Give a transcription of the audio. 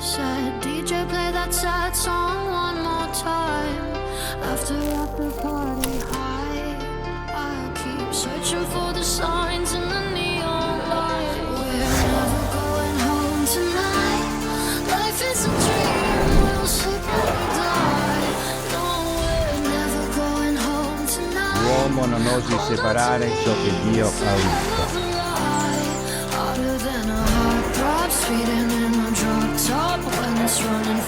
Said DJ play that sad song one more time. After party high, I keep searching for the signs in the neon light. We're never going home tonight. Life is a dream, we'll sleep when we die. No, we're never going home tonight. L'uomo non osi separare ciò che Dio ha unito. Harder than a heart drops, feeding in a drop top when it's running